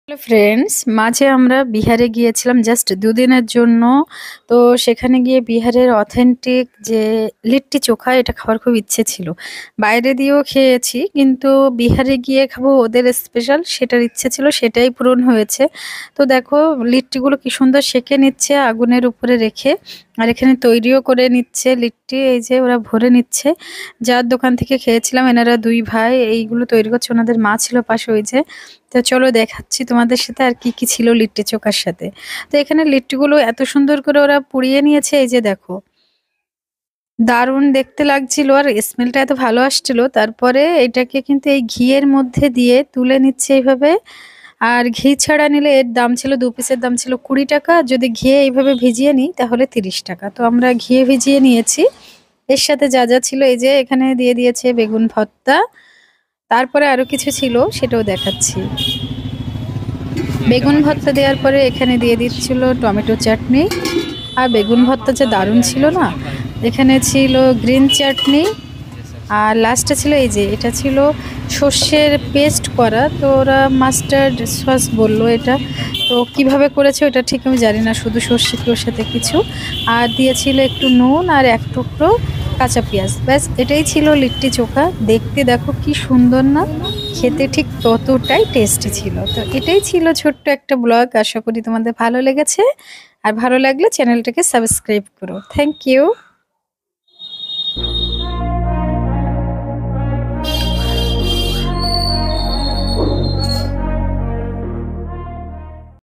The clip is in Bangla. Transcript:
হ্যালো ফ্রেন্ডস, মাঝে আমরা বিহারে গিয়েছিলাম জাস্ট দুদিনের জন্য। তো সেখানে গিয়ে বিহারের অথেন্টিক যে লিট্টি চোখা এটা খাওয়ার খুব ইচ্ছে ছিল। বাইরে দিয়েও খেয়েছি, কিন্তু বিহারে গিয়ে খাবো ওদের স্পেশাল, সেটার ইচ্ছে ছিল, সেটাই পূরণ হয়েছে। তো দেখো লিট্টিগুলো কি সুন্দর সেঁকে নিচ্ছে আগুনের উপরে রেখে, আর এখানে তৈরিও করে নিচ্ছে লিট্টি। এই যে ওরা ভরে নিচ্ছে। যার দোকান থেকে খেয়েছিলাম এনারা দুই ভাই এইগুলো তৈরি করছে, ওনাদের মা ছিল পাশে। ওই যে, তো চলো দেখাচ্ছি তোমাদের সাথে আর কি কি ছিল লিট্টি চোখার সাথে। তো এখানে লিট্টিগুলো এত সুন্দর করে ওরা পুড়িয়ে নিয়েছে, এই যে দেখো, দারুণ দেখতে লাগছিল আর স্মেলটা এত ভালো আসছিল। তারপরে এটাকে কিন্তু এই ঘিয়ের মধ্যে দিয়ে তুলে নিচ্ছে এইভাবে। আর ঘি ছাড়া নিলে এর দাম ছিল, 2 পিসের দাম ছিল 20 টাকা। যদি ঘিয়ে এইভাবে ভিজিয়ে নিই তাহলে 30 টাকা। তো আমরা ঘিয়ে ভিজিয়ে নিয়েছি। এর সাথে যা যা ছিল এই যে এখানে দিয়ে দিয়েছে বেগুন ভর্তা, তারপরে আরো কিছু ছিল সেটাও দেখাচ্ছি। বেগুন ভর্তা দেওয়ার পরে এখানে দিয়ে দিচ্ছিল টমেটো চাটনি। আর বেগুন ভর্তা যে দারুণ ছিল না। এখানে ছিল গ্রিন চাটনি। আর লাস্টে ছিল এই যে, এটা ছিল সর্ষের পেস্ট করা, তো ওরা মাস্টার্ড সস বললো এটা। তো কিভাবে করেছে ওটা ঠিক আমি জানি না, শুধু সর্ষে ওর সাথে কিছু। আর দিয়েছিল একটু নুন আর এক টুকরো কাঁচা পেঁয়াজ। ব্যাস এটাই ছিল লিট্টি চোখা। দেখতে দেখো কি সুন্দর না, খেতে ঠিক ততটাই টেস্টি ছিল। তো এটাই ছিল ছোট্ট একটা ব্লগ। আশা করি তোমাদের ভালো লেগেছে। আর ভালো লাগলে চ্যানেলটাকে সাবস্ক্রাইব করো। Thank you.